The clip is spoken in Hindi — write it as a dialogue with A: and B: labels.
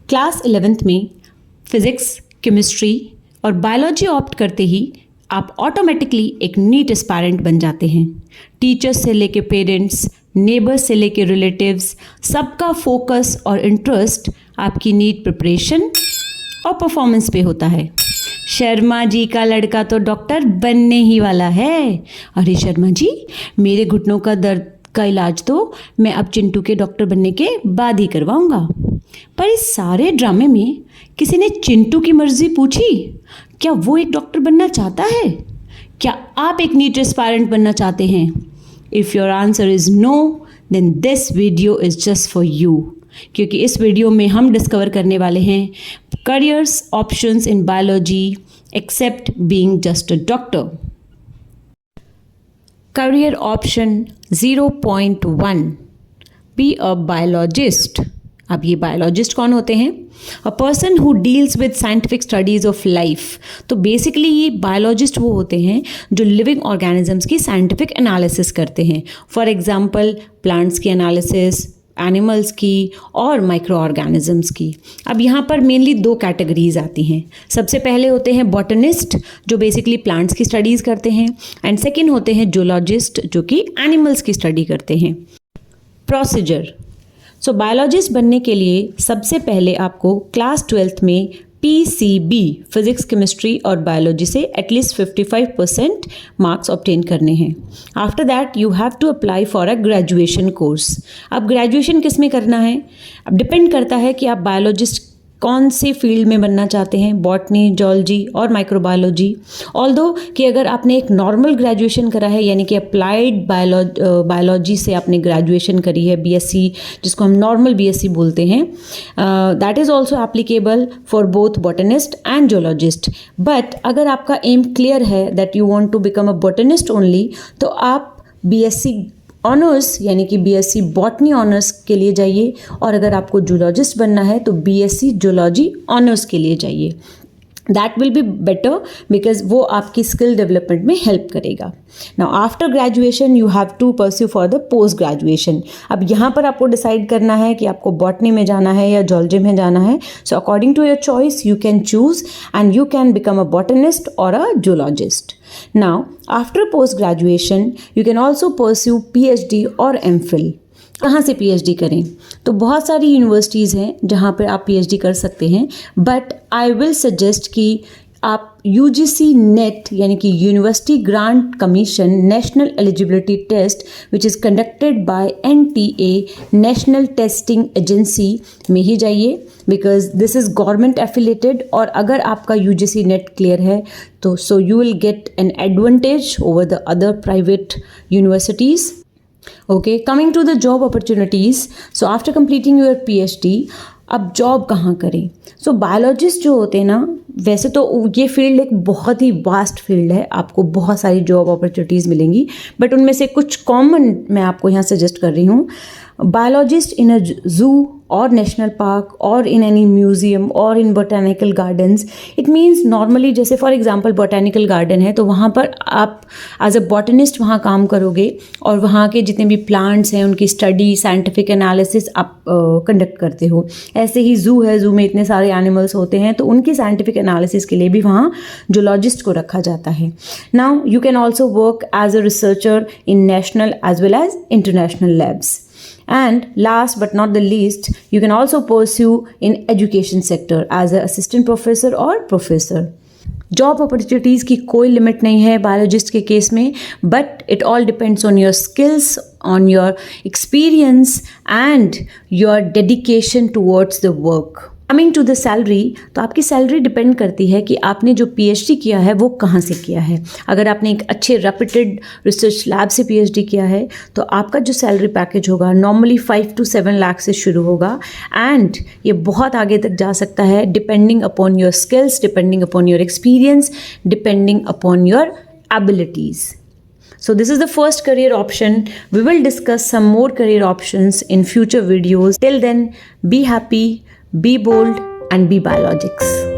A: क्लास 11th में फिज़िक्स, केमिस्ट्री और बायोलॉजी ऑप्ट करते ही आप ऑटोमेटिकली एक नीट एस्पायरेंट बन जाते हैं। टीचर्स से लेके पेरेंट्स, नेबर्स से लेके रिलेटिव्स, सबका फोकस और इंटरेस्ट आपकी नीट प्रिपरेशन और परफॉर्मेंस पे होता है। शर्मा जी का लड़का तो डॉक्टर बनने ही वाला है। अरे शर्मा जी, मेरे घुटनों का दर्द का इलाज तो मैं अब चिंटू के डॉक्टर बनने के बाद ही करवाऊंगा। पर इस सारे ड्रामे में किसी ने चिंटू की मर्जी पूछी? क्या वो एक डॉक्टर बनना चाहता है? क्या आप एक नीट एस्पायरेंट बनना चाहते हैं? If your answer is no, then this video is just for you. क्योंकि इस वीडियो में हम डिस्कवर करने वाले हैं careers options in biology except being just a doctor. Career option 0.1 Be a biologist। अब ये बायोलॉजिस्ट कौन होते हैं? A person who deals with scientific studies of life. तो बेसिकली ये बायोलॉजिस्ट वो होते हैं जो लिविंग ऑर्गेनिजम्स की साइंटिफिक एनालिसिस करते हैं। फॉर एग्जांपल प्लांट्स की एनालिसिस, एनिमल्स की और माइक्रो ऑर्गेनिजम्स की। अब यहाँ पर मेनली दो कैटेगरीज आती हैं। सबसे पहले होते हैं बॉटनिस्ट जो बेसिकली प्लांट्स की स्टडीज़ करते हैं, एंड सेकंड होते हैं जूलॉजिस्ट जो कि एनिमल्स की स्टडी करते हैं। प्रोसीजर। सो बायोलॉजिस्ट बनने के लिए सबसे पहले आपको क्लास 12th में PCB फिजिक्स, केमिस्ट्री और बायोलॉजी से एटलीस्ट 55% मार्क्स ऑब्टेन करने हैं। After that you have to apply for a graduation course. अब ग्रेजुएशन किस में करना है? अब डिपेंड करता है कि आप बायोलॉजिस्ट कौन से फील्ड में बनना चाहते हैं, बॉटनी, जूलॉजी और माइक्रोबायोलॉजी। ऑल्दो कि अगर आपने एक नॉर्मल ग्रेजुएशन करा है, यानी कि अप्लाइड बायोलॉजी से आपने ग्रेजुएशन करी है, BSc, जिसको हम नॉर्मल BSc बोलते हैं, that is also applicable for both botanist and zoologist. But अगर आपका एम क्लियर है that you want to become a botanist only, तो आप BSc ऑनर्स यानी कि BSc बॉटनी ऑनर्स के लिए जाइए, और अगर आपको जूलॉजिस्ट बनना है तो BSc जूलॉजी ऑनर्स के लिए जाइए। That will be better because वो आपकी स्किल डेवलपमेंट में हेल्प करेगा। Now after graduation you have to pursue for the post graduation. अब यहाँ पर आपको डिसाइड करना है कि आपको बॉटनी में जाना है या जूलॉजी में जाना है। So according to your choice you can choose and you can become a botanist और a zoologist. Now, after post-graduation, you can also pursue PhD और MPhil। कहाँ से PhD करें? तो बहुत सारी यूनिवर्सिटीज़ हैं जहाँ पर आप PhD कर सकते हैं, बट आई विल सजेस्ट कि आप UGC नेट यानी कि university grant commission national eligibility test which is conducted by NTA national testing agency में ही जाइए, because this is government affiliated. और अगर आपका UGC नेट क्लियर है तो so you will get an advantage over the other private universities. Okay, coming to the job opportunities. So after completing your PhD अब जॉब कहाँ करें? सो बायोलॉजिस्ट जो होते हैं ना, वैसे तो ये फील्ड एक बहुत ही वास्ट फील्ड है, आपको बहुत सारी जॉब अपॉर्चुनिटीज़ मिलेंगी, बट उनमें से कुछ कॉमन मैं आपको यहाँ सजेस्ट कर रही हूँ। बायोलॉजिस्ट इन अ जू और नेशनल पार्क और इन एनी म्यूजियम और in botanical gardens. It means normally जैसे फॉर एग्जांपल बोटानिकल गार्डन है तो वहाँ पर आप एज अ बॉटनिस्ट वहाँ काम करोगे और वहाँ के जितने भी प्लांट्स हैं उनकी स्टडी, साइंटिफिक एनालिसिस आप कंडक्ट करते हो। ऐसे ही जू है, जू में इतने सारे एनिमल्स होते हैं तो उनकी साइंटिफिक एनालिसिस के लिए भी वहाँ जूलॉजिस्ट को रखा जाता है। Now you can also work as a researcher in national as well as international labs. And last but not the least, you can also pursue in education sector as an assistant professor or professor. Job opportunities की कोई लिमिट नहीं है बायोलॉजिस्ट के केस में, but it all depends on your skills, on your experience and your dedication towards the work. Coming to the salary, तो आपकी सैलरी डिपेंड करती है कि आपने जो PhD किया है वो कहाँ से किया है। अगर आपने एक अच्छे रेप्यूटेड रिसर्च लैब से PhD किया है तो आपका जो सैलरी पैकेज होगा नॉर्मली 5 to 7 लाख से शुरू होगा, एंड ये बहुत आगे तक जा सकता है depending upon your skills, depending upon your experience, depending upon your abilities. So this is the first career option. We will discuss some more career options in future videos. Till then, be happy, be bold, and be biologics.